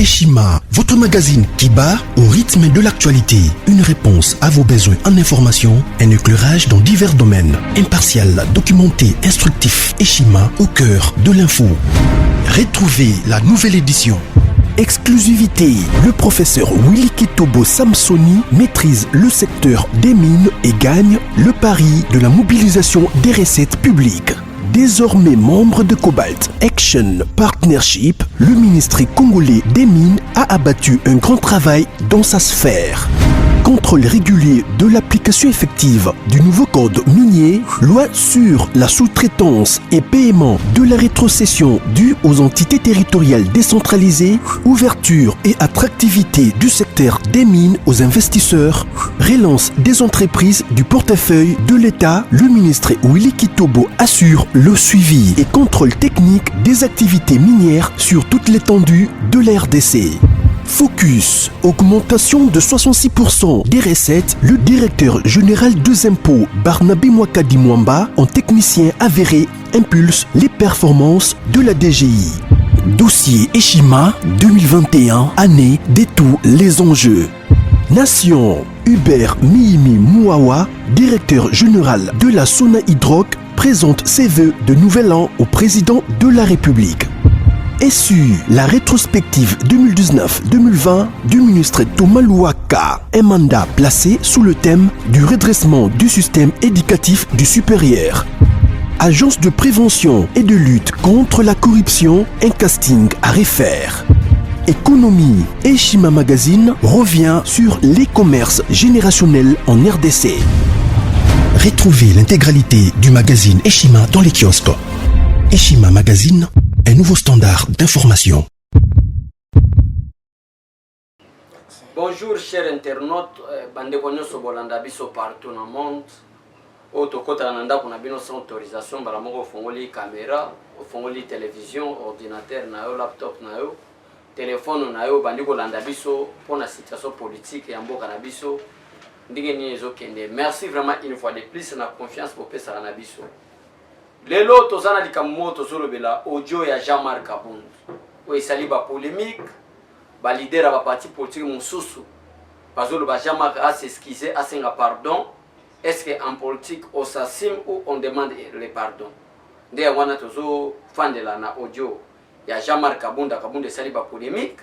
Eshima, votre magazine qui bat au rythme de l'actualité. Une réponse à vos besoins en information, un éclairage dans divers domaines. Impartial, documenté, instructif. Eshima au cœur de l'info. Retrouvez la nouvelle édition. Exclusivité, le professeur Willy Kitobo Samsoni maîtrise le secteur des mines et gagne le pari de la mobilisation des recettes publiques. Désormais membre de Cobalt Action Partnership, le ministère congolais des Mines a abattu un grand travail dans sa sphère. Contrôle régulier de l'application effective du nouveau code minier, loi sur la sous-traitance et paiement de la rétrocession due aux entités territoriales décentralisées, ouverture et attractivité du secteur des mines aux investisseurs, relance des entreprises du portefeuille de l'État, le ministre Willy Kitobo assure le suivi et contrôle technique des activités minières sur toute l'étendue de la RDC. Focus, augmentation de 66% des recettes, le directeur général des impôts Barnabé Mwakadi Mwamba, en technicien avéré, impulse les performances de la DGI. Dossier Eshima 2021, année de tous les enjeux. Nation, Hubert Mihimi Mouawa, directeur général de la Sona Hydroc, présente ses vœux de nouvel an au président de la République. SU, la rétrospective 2019-2020 du ministre Thomas Louaka, un mandat placé sous le thème du redressement du système éducatif du supérieur. Agence de prévention et de lutte contre la corruption, un casting à refaire. Économie, Eshima Magazine revient sur les commerces générationnels en RDC. Retrouvez l'intégralité du magazine Eshima dans les kiosques. Eshima Magazine, un nouveau standard d'information. Bonjour chers internautes, bandeko nyonso bolanda biso partout dans le monde. Otokota nanda kuna bino sans autorisation balamoko fongoli caméra, fongoli télévision, ordinateur na yo, laptop na yo, téléphone na yo bandiko landa biso pour la situation politique ya mboka na biso. Ndenge ni ezokende. Merci vraiment une fois de plus na confiance pour pesa na biso. Lelo tozana likambo tozolobela audio ya Jean-Marc Kabund. Oui, sali ba polémique, ba leader ba parti politique mususu. Bazoloba Jean-Marc a s'excuser, a senga pardon. Est-ce que en politique on s'assume ou on demande le pardon? Nde wana tozo fandela na audio ya Jean-Marc Kabund sali ba polémique.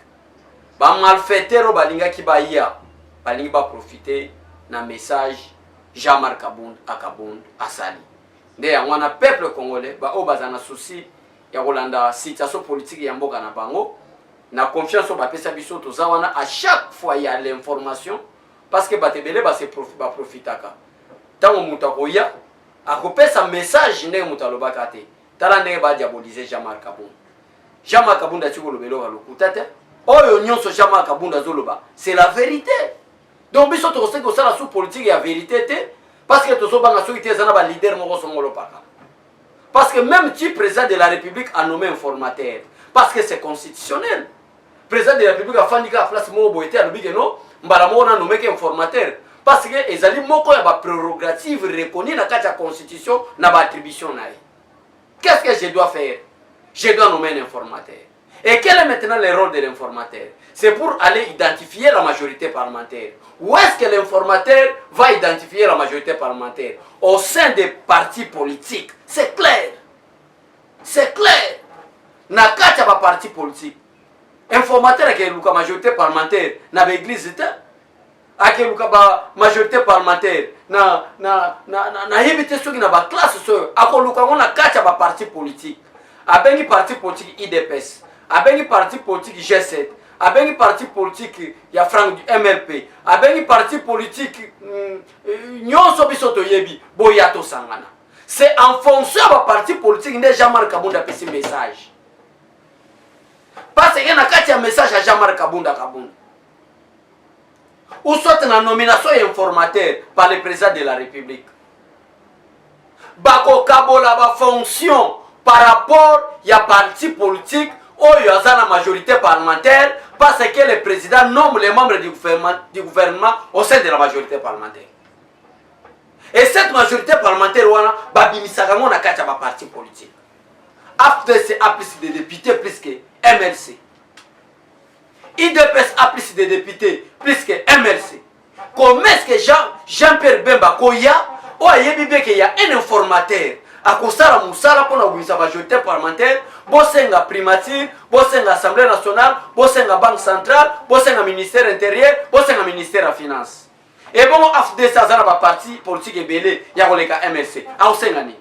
Ba malfaitero balinga ki ba ya. Balingi ba profiter na message Jean-Marc Kabund asali. Nde wana peuple congolais ba obazana souci ya kolanda situation politique ya mboka na bango na confiance ba pesa biso toza wana à chaque fois ya l'information parce que batebele ba se profitaka tango mutako ya akopesa message ndenge mutalobaka te tala ndenge ba diaboliser Jean-Marc Kabund. Jean-Marc Kabund atsikolobelo kalokuta te oyo nyonso Jean-Marc Kabund azoloba c'est la vérité. Donc biso to sait que ça la sous politique ya vérité te. Parce que tout ça, c'est un leader. Parce que même si le président de la République a nommé informateur, parce que c'est constitutionnel. Le président de la République a fait la place de nommé informateur. Parce que les alliés ont des prérogatives reconnues dans la constitution, dans l'attribution. Qu'est-ce que je dois faire? Je dois nommer un informateur. Et quel est maintenant le rôle de l'informateur? C'est pour aller identifier la majorité parlementaire. Où est-ce que l'informateur va identifier la majorité parlementaire? Au sein des partis politiques. C'est clair. C'est clair. Na kacha ba parti politique. Informateur qui est la majorité parlementaire na l'église ake luka ba majorité parlementaire na hibite soki na ba classe so akoluka ngona kacha ba parti politique. Abengi parti politique IDPS. Abengi parti politique G7, abengi parti politique ya Frank du MLP, abengi parti politique nyonso biso toyebi boyato sangana. C'est en fonction de parti politique de Jean-Marc Kabund a pesi message. Parce qu'il y a un message à Jean-Marc Kabund. Ou soit une nomination informateur par le président de la République. Bako kabola ba fonction par rapport à parti politique où il y a la majorité parlementaire parce que le président nomme les membres du gouvernement au sein de la majorité parlementaire. Et cette majorité parlementaire, babimisaka na kati ya parti politique. FDC a plus de députés plus que MLC. IDPS a plus de députés, plus que MLC. Comment est-ce que Jean-Pierre Bemba Koya, ou ayebi qu'il y a un informateur, à Kosala Moussala pour la majorité parlementaire, Bossenga primature, Bossenga Assemblée nationale, Bossenga Banque centrale, Bossenga ministère intérieur, Bossenga ministère de la finance. Et bon, après ça, ça va parti politique et belé, il y a le MLC, à Osengani.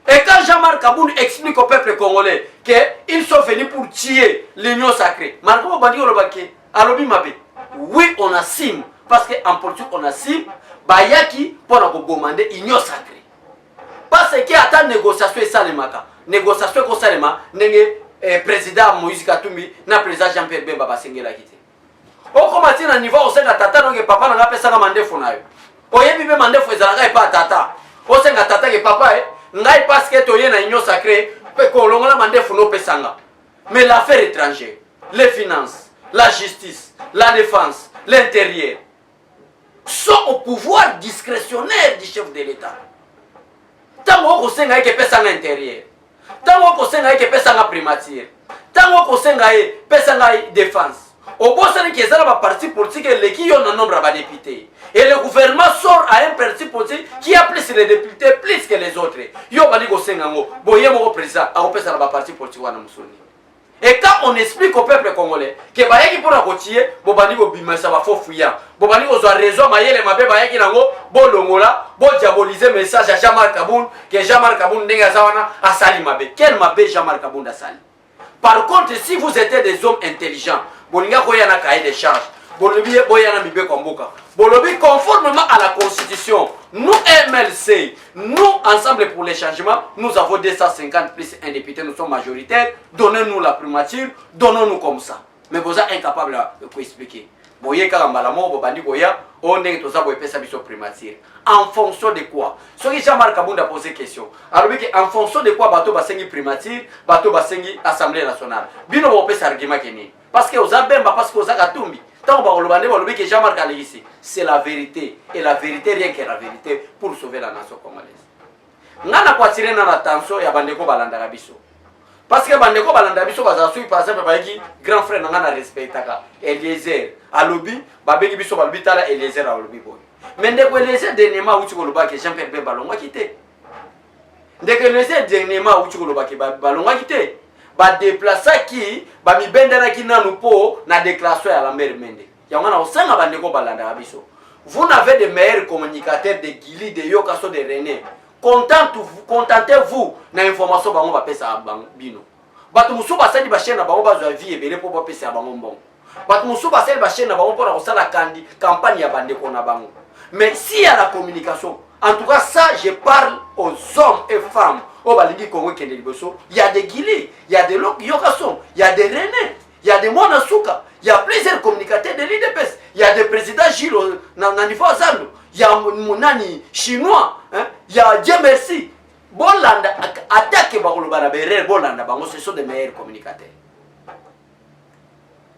Et quand Jean-Marc Kaboul explique au peuple congolais qu'ils sont venus pour tuer l'union sacrée, Marco Bandi Olobake, Alobi Mabé, oui, on assume, parce qu'en politique, on assume, Bayaki pour nous demander l'union sacrée. Parce qu'il y a une négociation et ça, les maka. Négociation comme ça, le président Moïse Katumbi, le président Jean-Pierre Bemba Basengela quitté. On commence à niveau où c'est que tata, donc papa n'a pas ça mandé fonayo. On y a bien mandé fonayo, et pas tata. On sait que tata et papa, ngai parce que tu es dans l'union sacrée, qu'on l'a mandé fonayo pesanga. Mais l'affaire étrangère, les finances, la justice, la défense, l'intérieur, sont au pouvoir discrétionnaire du chef de l'État. Tant que vous avez que pesa l'intérieur, tant que vous avez que pesa la primature, tant que vous avez que pesa la défense. Au bout de ce la parti politique qui ont un nombre de députés. Et le gouvernement sort à un parti politique qui a plus de députés plus que les autres. Yo bali go sengango, boye mo président, a pesa la parti politique wana musoni. Et quand on explique au peuple congolais que bayaki pour la kotier, bo bali go bimasa ba fofuya, bo bali go zo raison mayele mabe bayaki nango, bo longola, bo diaboliser message à Jean-Marc Kaboul, que Jean-Marc Kaboul ndenga zawana asali mabe. Quel mabe Jean-Marc Kaboul asali? Par contre, si vous étiez des hommes intelligents, Bolinga Koyana cahier des charges, Bolobi Boyana Mibe Komboka, Bolobi conformément à la Constitution, nous MLC, nous ensemble pour les changements, nous avons 250 plus un député, nous sommes majoritaires, donnez-nous la primature, donnons-nous comme ça. Mais vous êtes incapable de expliquer. Boye Karambalamo, Bobandi Boya, on est tous à Boye Pessabiso primature. En fonction de quoi? Ce que Jean-Marc Kaboul a posé question. Alors, en fonction de quoi Bateau Bassengi primature, Bateau Bassengi Assemblée nationale. Bino Bopé argument Keni. Parce que vous avez parce que vous avez Katumbi. Tant que Jean-Marc a ici, c'est la vérité. Et la vérité, rien que la vérité, pour sauver la nation congolaise. Nous avons tiré dans l'attention et Bandeko Balanda Biso. Parce que Bandeko Balanda Biso, par exemple, grand frère n'a respecté Eliezer. Alobi, Babeki Biso Balbitala, Eliezer à Alobi Boy. Mais dès que Eliezer dernièrement, où tu veux que Jean-Pierre Bemba Balonga quitté. Dès que Eliezer dernièrement, où tu veux que Balonga quitté. Ba déplacer qui ba mi bendera qui na nous po na déclaration à la mère Mende. Yangana osanga bandeko balanda biso. Vous n'avez de meilleurs communicateurs de Gili, de Yokaso, de René. Contentez-vous na information bango ba pesa bino. Batu musu ba sali ba chaîne na bango ba zo vie ebele po ba pesa bango mbongo. Batu musu ba sali ba chaîne na bango po na kosala campagne ya bandeko na bango. Mais si y a la communication, en tout cas ça je parle aux hommes et femmes. Au Balingi Congo Kendeliboso, il y a des Guili, il y a des Yokason, il y a des René, il y a des Monasuka, il y a plusieurs communicateurs de l'IDPS, il y a des présidents Gilo, Nanifo Azando, il y a Monani chinois, il y a Dieu merci. Bolanda, attaque Barolobana Berer, Bolanda, ce sont des meilleurs communicateurs.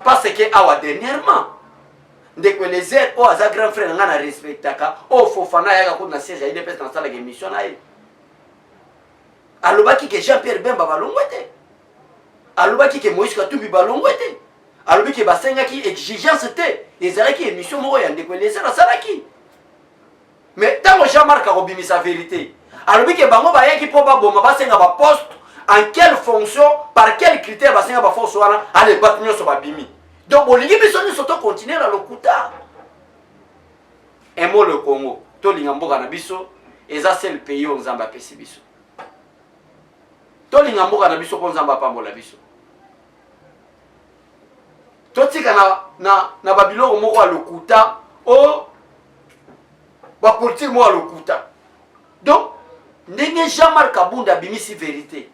Parce que, dernièrement, dès que les airs, oh, à grand frère, on a respecté, oh, Fofana, il y a un siège à l'IDPS dans la émission. Alobaki que Jean-Pierre Bemba balongwete. Alobaki que Moïse Katumbi balongwete. Alobaki que Basenga qui exigence té. Ezalaki émission moko ya ndeko les na salaki. Mais tant que Jean-Marc a obimi sa vérité. Alobaki que bango ba yaki po ba boma Basenga ba poste en quelle fonction, par quel critère Basenga ba force wana allez battre nyoso ba bimi. Donc bolingi biso ni soto continuer la lokuta. Un mot le Congo. To lingamboka na biso, eza c'est le pays où nzamba pesi biso. Tolinga mboka na biso ko nzamba pambola biso. Totika na babiloko moko a lokuta o ba politique mo a lokuta. Donc ndenge Jean-Marc Kabunda bimisi vérité.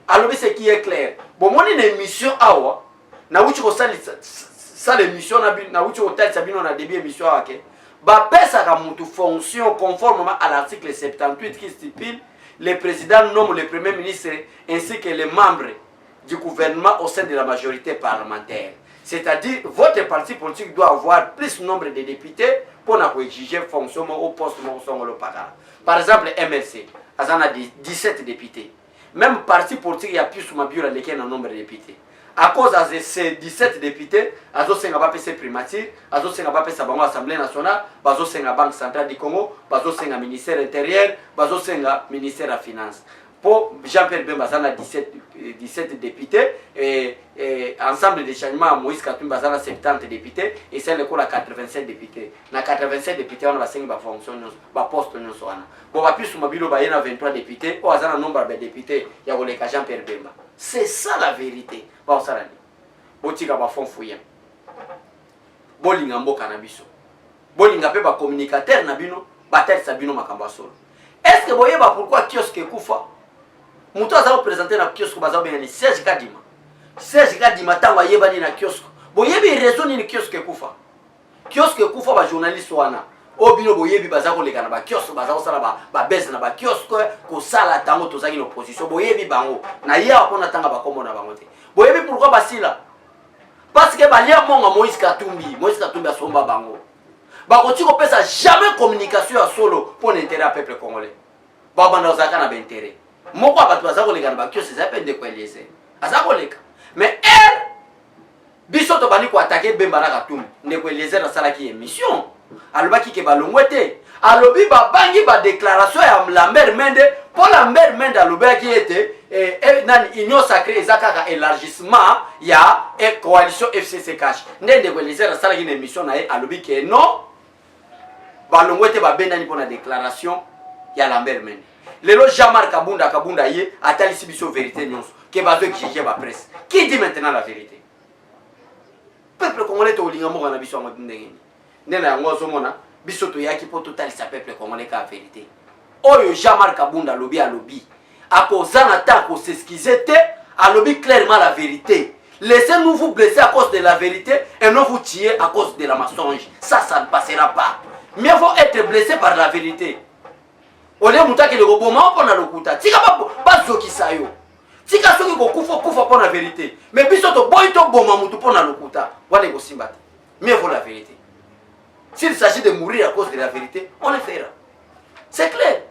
Alors ce qui est clair. Bon moni na émission awa na wuchi ko ça l'émission na wuchi ko tali sabino na début émission ake. Ba pesa ka mutu fonction conformément à l'article 78 qui stipule le président nomme le premier ministre ainsi que les membres du gouvernement au sein de la majorité parlementaire. C'est-à-dire, votre parti politique doit avoir plus nombre de députés pour exiger fonction au poste. Par exemple, MLC, il a 17 députés. même parti politique il y a plus sur ma bureau lesquels un nombre de députés à cause de ces 17 députés azo senga ba PC primature azo senga ba PC bango assemblée nationale bazo senga banque centrale du Congo bazo senga ministère intérieur bazo senga ministère des finances pour Jean-Pierre Bemba zana 17 députés et ensemble des changements Moïse Katumbi zana 70 députés et c'est le coup la 87 députés na 87 députés on va senga ba fonction ba poste nyonso wana bon ba plus mobilo ba yena 23 députés o azana nombre de députés ya koleka Jean-Pierre Bemba. C'est ça la vérité. Bon ça là. Botika ba fond fouyen. Bolinga mboka na biso. Bolinga pe ba communicateur na bino, ba tête sabino makamba solo. Est-ce que boyeba pourquoi kiosque kufa? Muto azalo présenter na kiosque bazalo benani Serge Kadima. Serge Kadima tanga yeba ni na kiosque. Boyebi raison ni kiosque kufa. Kiosque kufa ba journaliste wana. Obino boyebi bazako leka na ba kiosque bazako sala ba bese na ba kiosque ko sala tango tozaki l'opposition boyebi bango na ya apona tanga ba komona bango te. Boyebi pourquoi basila? Parce que balia monga Moïse Katumbi asomba bango. Ba ko tiko pesa jamais communication à solo pour l'intérêt du peuple congolais. Ba banda ozaka na intérêt. Moko abatu bazako leka na ba kiosque ça peut de quoi laisser. Azako leka. Mais elle biso to bani ko attaquer Bemba na Katumbi ne ko laisser na sala ki émission. Alobaki ke balongwete alobi babangi ba déclaration ya Lambert Mende pour Lambert Mende alobaki ete nani union sacrée ezaka élargissement ya coalition FCC cash ndende ko les sala une émission na alobi ke non balongwete ba bendani pour la déclaration ya Lambert Mende lelo Jean-Marc Kabunda ye atalisi biso vérité nyonso ke bazo exiger ba presse qui dit maintenant la vérité peuple congolais to linga mo na biso ngoti ndenge nena yango zomona biso to yaki po total sa peuple congolais ka vérité oyo Jean-Marc Kabunda lobi akozana ta ko s'excuser te alobi clairement la vérité. Laissez-nous vous blesser à cause de la vérité et non vous tuer à cause de la mensonge. Ça ne passera pas. Mieux vaut être blessé par la vérité. Ole mutaki le roboma pona lokuta. Tika ba zoki sayo. Tika soki ko kufa pona vérité. Mais biso to boy to boma mutu pona lokuta. Wane ko simbati. Mieux vaut la vérité. S'il s'agit de mourir à cause de la vérité, on le fera. C'est clair.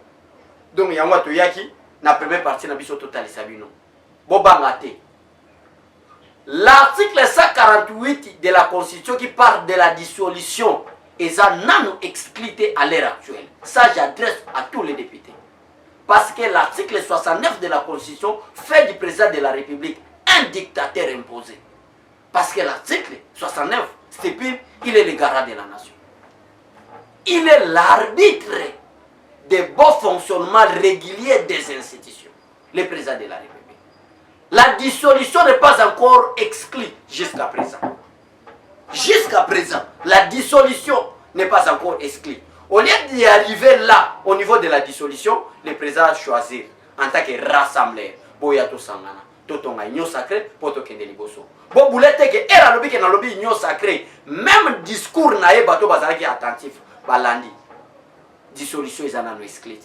Donc yango to yaki na première partie na biso total sabino. Bobangate. L'article 148 de la Constitution qui parle de la dissolution et ça n'a nous expliqué à l'heure actuelle. Ça j'adresse à tous les députés. Parce que l'article 69 de la Constitution fait du président de la République un dictateur imposé. Parce que l'article 69 stipule il est le garant de la nation. Il est l'arbitre des bons fonctionnements réguliers des institutions. Le président de la République. La dissolution n'est pas encore exclue jusqu'à présent. Jusqu'à présent, la dissolution n'est pas encore exclue. Au lieu d'y arriver là, au niveau de la dissolution, le président a choisi en tant que rassembleur. Boyato Sangana, Totonga Union Sacrée, Poto Kende Liboso. Bon, boulette que era lobby que na lobby Union Sacrée, même discours nae bato bazaraki attentif, balandi. Dissolution est en exclue.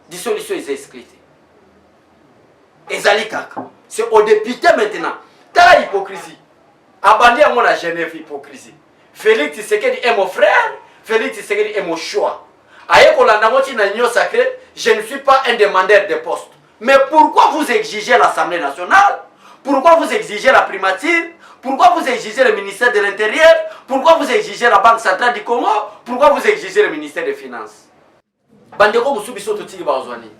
Dissolution est exclue. C'est au député maintenant. T'as l'hypocrisie. Abandonner à mon la Genève hypocrisie. Félix Tshisekedi est mon frère. Félix Tshisekedi est mon choix. Aïe Kolandamoti na Union Sacrée, je ne suis pas un demandeur de poste. Mais pourquoi vous exigez l'Assemblée nationale? Pourquoi vous exigez la primature? Pourquoi vous exigez le ministère de l'Intérieur? Pourquoi vous exigez la Banque centrale du Congo? Pourquoi vous exigez le ministère des Finances? Bandeko Musubiso Totigi Bazwani.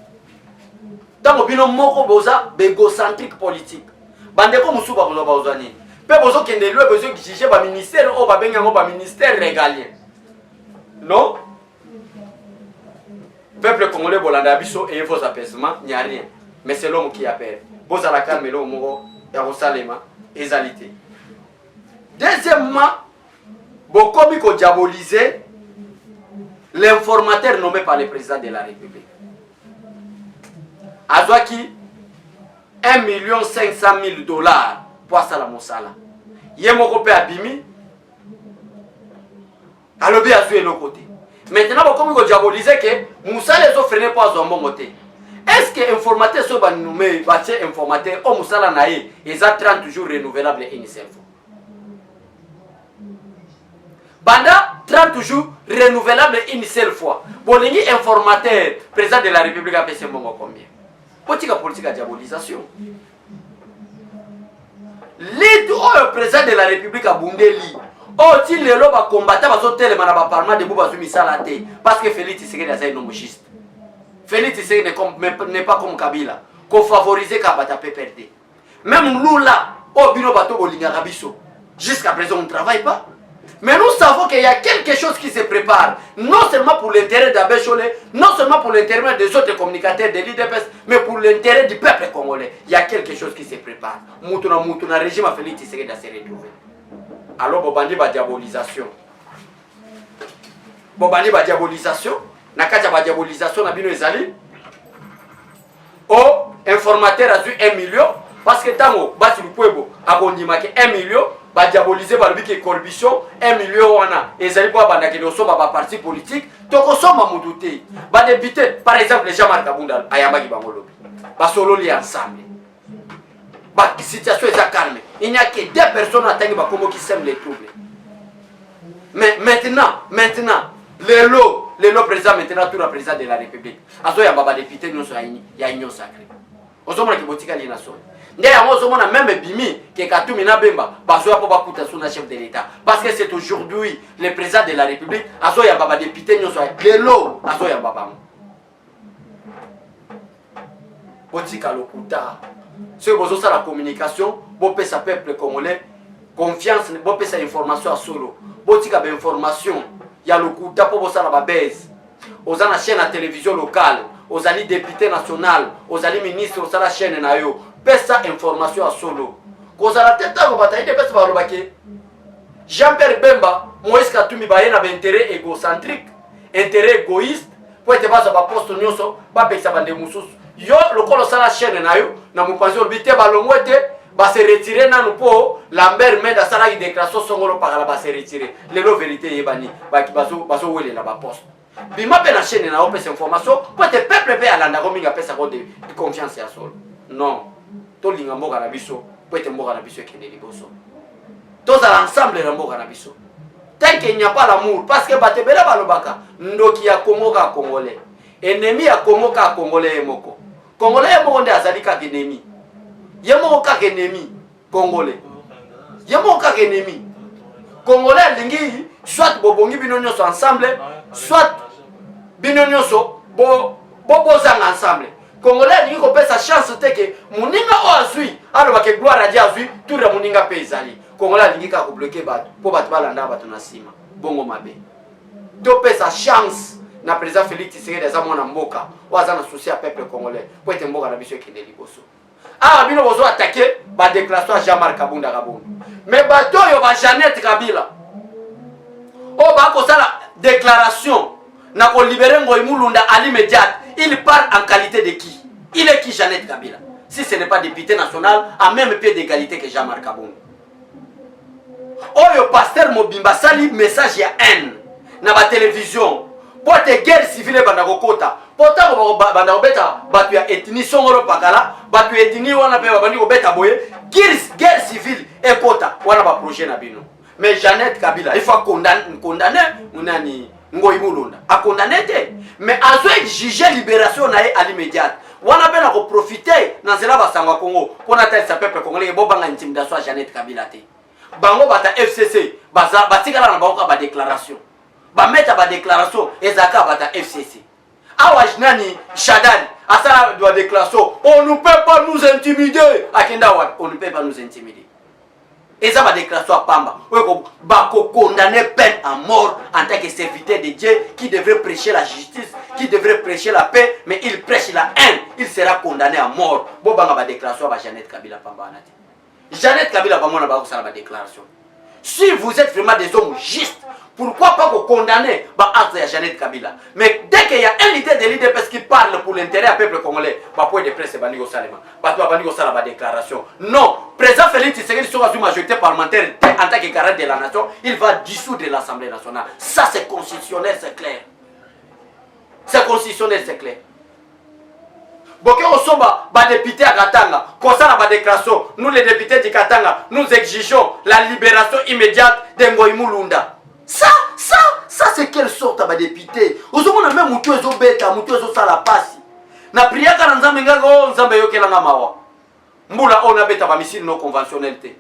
Dans bino moko boza bégocentrique politique. Bandeko Musuba Bazwani. Pe bozo kende lwe besoin exiger ba ministère o ba benga ba ministère régalien. Non? Peuple congolais bolanda biso et vos apaisements, il n'y a rien. Mais c'est l'homme qui appelle. Boza la calme l'homme moko ya Rosalema ezalité. Deuxièmement, bokomi ko diaboliser l'informateur nommé par le président de la République. Azwaki 1 500 000 dollars pour ça la mosala. Yemoko pe abimi. Alobi azue le côté. Maintenant, bokomi ko diaboliser que Moussa les offre ne pas au bon côté. Est-ce que informateur so ba nommé batie informateur o Moussa nae eza 30 jours renouvelable une seule fois. Banda 30 jours renouvelable une seule fois. Bolingi informateur, président de la République a payé combien? Politique à diabolisation. L'île au président de la République à Bundeli. Oh, il est là pour combattre parce que le parlement de Bouba Misala parce que Félix Tshisekedi est un homme juste. Félix Tshisekedi n'est pas comme Kabila, qu'on favorise Kabata PPRD. Même nous là, au Bino Bato Bolinga Rabiso, jusqu'à présent on ne travaille pas. Mais nous savons qu'il y a quelque chose qui se prépare, non seulement pour l'intérêt d'Abécholé, non seulement pour l'intérêt des autres communicateurs de l'IDPS, mais pour l'intérêt du peuple congolais. Il y a quelque chose qui se prépare. Moutuna régime a Félix Tshisekedi à se retrouver. Alors, Bobandi va diabolisation. Bobandi va diabolisation. Nakaja va diabolisation, Nabino Ezali. Oh, informateur a eu 1 million. Parce que tango, basi lukwebo, agondimake 1 million. Va diaboliser balubiki corruption 1 million wana ezali kwa bandaki osoma ba parti politique tokosoma muduté ba député par exemple Jean-Marc Kabunda ayamba ki bangolobi ba sololi ensemble ba situation est calme il n'y a que 2 personnes atangi ba komo qui sème les troubles mais maintenant le lot président maintenant tout le président de la République azo ya ba député nyonso ya union sacrée osoma ki botika li nation. Même Bimi, qui est Katoumi Nabemba, chef de l'État. Parce que c'est aujourd'hui le président de la République, Azoya Baba député, nous sommes les lots, Azoya Baba. Botika Lokuta. C'est pour la communication, pour sa peuple congolais, confiance, pour sa information à solo. Botika information, il y a le Kuta pour ça la base. Aux la chaîne à télévision locale, aux alliés députés nationaux, aux alliés ministres, aux la chaîne nayo. Pesa information à solo. Koza la tête à bataille de pesa balobake. Jean-Pierre Bemba, Moïse Katumbi baye na intérêt égocentrique, intérêt égoïste, pour être bas ba poste nyonso, ba pesa bande mususu. Yo lokolo sala chaîne na yo, na mupanzi obité balongwete, ba se retirer na nupo, Lambert Menda sala ki déclaration songolo par la ba se retirer. Lelo vérité yebani, ba ki bazo wele la ba poste. Bima pe na chaîne na opesa information, pour être peuple pe alanda ko minga pesa ko de confiance à solo. Non. Tout le monde a biso, peut être mort à biso qui est liboso. Tous ensemble la mort à biso. Tant qu'il n'y a pas l'amour, parce que Batebela Balobaka, Ndoki a Komoka Congolais. Ennemi a Komoka Congolais et Moko. Congolais et Moko de Azalika ennemi. Yemoka ennemi Congolais. Yemoka ennemi. Congolais lingi, soit Bobongi binonyoso ensemble, soit binonyoso Bobozang ensemble. Congolais qui a sa chance c'est que Mouninga Oazui, alors que gloire à Dieu Azui, tout le Mouninga Payzali. Congolais qui a bloqué pour battre Balanda Batonasima. Bongo Mabe. Topé sa chance, na président Félix Tshisekedi des Amona Mboka, ou à un souci à peuple congolais, pour être Mboka Nabiso qui est liboso. Ah, Bino Bozo attaqué, ba déclaration à Jean-Marc Kabunda Kabunda. Mais bateau yo ba Jeannette Kabila. Oh, ba ko la déclaration, na ko libérer Ngoï Mulunda à l'immédiat. Il parle en qualité de qui? Il est qui Jeannette Kabila? Si ce n'est pas député national, à même pied d'égalité que Jean-Marc Kabunda. Oh, le pasteur Mobimba sali message ya haine. Na ba télévision. Pour te guerre civile bandakokota. Pourtant bandakobeta batu ya ethnie songolo pakala, batu ethnie wana pe babandi kobeta boye, guerre civile ekota wana ba projet na bino. Mais Jeannette Kabila, il faut condamner munani Ngoï Mulunda. A condamner te. Mais à ce juger libération à l'immédiat. On a bien profiter dans cela basangwa Congo pour n'atteindre sa peuple congolais bo banga intimidation à Jeannette Kabila te. Bango bata FCC batika na bango ba déclaration. Ba mettre ba déclaration ezaka bata FCC. Awa nani Shadan asala doit déclaration on ne peut pas nous intimider. Akenda wat on ne peut pas nous intimider. Et ça va déclaration à Pamba. Bako condamner peine à mort en tant que serviteur de Dieu qui devrait prêcher la justice, qui devrait prêcher la paix, mais il prêche la haine. Il sera condamné à mort. Bobanga va déclaration à Jeannette Kabila Pamba anati. Jeannette Kabila Pamba na ba déclaration. Si vous êtes vraiment des hommes justes, pourquoi pas vous condamner l'acte de Jeannette Kabila? Mais dès qu'il y a un leader de l'IDPS qui parle pour l'intérêt du peuple congolais, point de presse Bandigo Salema, Bandigo Salama déclaration. Non, président Félix Tshisekedi sera une majorité parlementaire en tant que garant de la nation, il va dissoudre l'Assemblée nationale. Ça c'est constitutionnel, c'est clair. C'est constitutionnel, c'est clair. Boké Osoba, député à Katanga, concernant la déclaration, nous les députés de Katanga, nous exigeons la libération immédiate de Ngoï Mulunda. Ça c'est quelle sorte de député? Vous avez même Moutou Beta, Moutou ça la passe. na priaka na nzambe ngaka o nzambe yokelanga mawa mbula ona beta ba misile no conventionnel te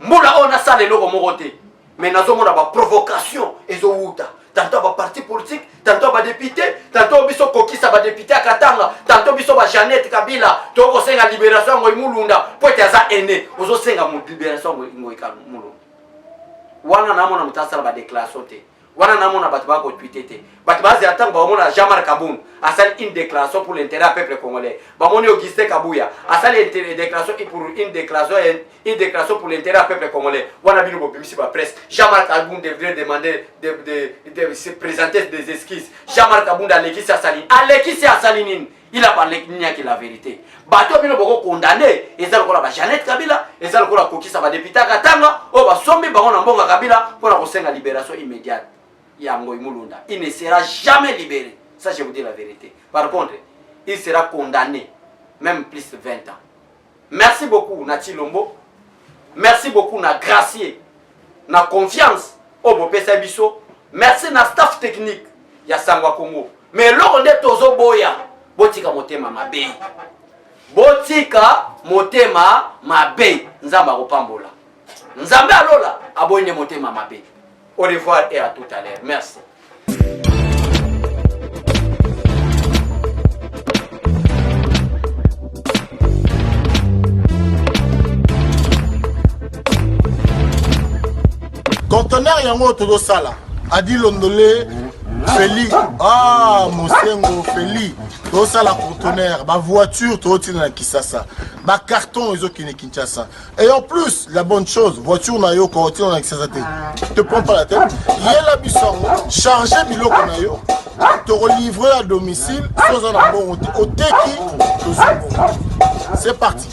mbula ona sala eloko moko te mais nazomona ba provocation ezowuta tantôt ba parti politique tantôt ba député tantôt biso kokisa ba député akatanga tantôt biso ba Jeannette Kabila toko senga libération ngoi mulunda pote aza ene ozo senga mu libération ngoi mulunda wana namona mutasala ba déclaration te wana namona batu ba ko tweeter te batu ba zatanga ba mona Jean-Marc Kaboun asali une déclaration pour l'intérêt du peuple congolais ba moni Augustin Kabuya asali une déclaration pour une déclaration pour l'intérêt du peuple congolais wana bino bobimisi ba presse Jean-Marc Kaboun devrait demander de se présenter des esquisses Jean-Marc Kaboun Alexis Assalinine il a parlé qui la vérité bato bino boko condamné ezali kola ba Jeannette Kabila ezali kola kokisa ba député katanga o ba sombi bango na mbonga Kabila pour la senga libération immédiate yango imulunda il ne sera jamais libéré ça je vous dis la vérité par contre il sera condamné même plus de 20 ans merci beaucoup Nati Lombo merci beaucoup na Gracier na confiance au bopesa biso merci na staff technique ya Sangwa Congo mais loko nde tozo boya botika motema mabe botika motema mabe nzamba kopambola nzambe alola aboyne motema mabe au revoir et à tout à l'heure merci. Conteneur yango todo sala adi londolé Feli Mosengo Feli todo sala conteneur ba voiture todo tina na Kisasa ba carton ezo kine Kinshasa et en plus la bonne chose voiture na yo ko tina na Kisasa te prends pas la tête yela bisongo charger biloko na yo te relivrer à domicile sans un bon oteki to zongo c'est parti.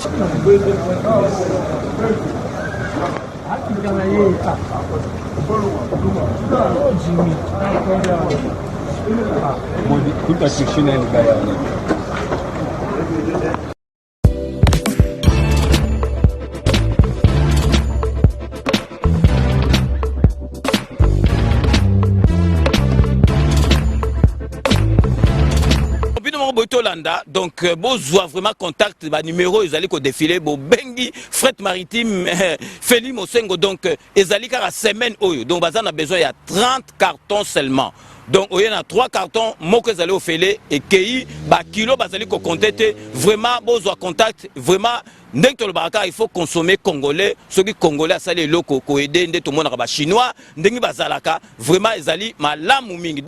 Donc, vous avez vraiment contact, numéro, ils allaient défiler, bengi, fret maritime, Feli Mosengo, donc, ils allaient à la semaine, donc, on a besoin, il y a 30 cartons seulement. Donc, il y a 3 cartons, moi que vous allez au Félé, et qui, kilo, vous allez contacter, vraiment, vous avez contact, vraiment, il faut consommer congolais, ceux qui congolais, ça les locaux, aider, tout le monde, chinois, vraiment, ils allaient, ma lame ou mingi.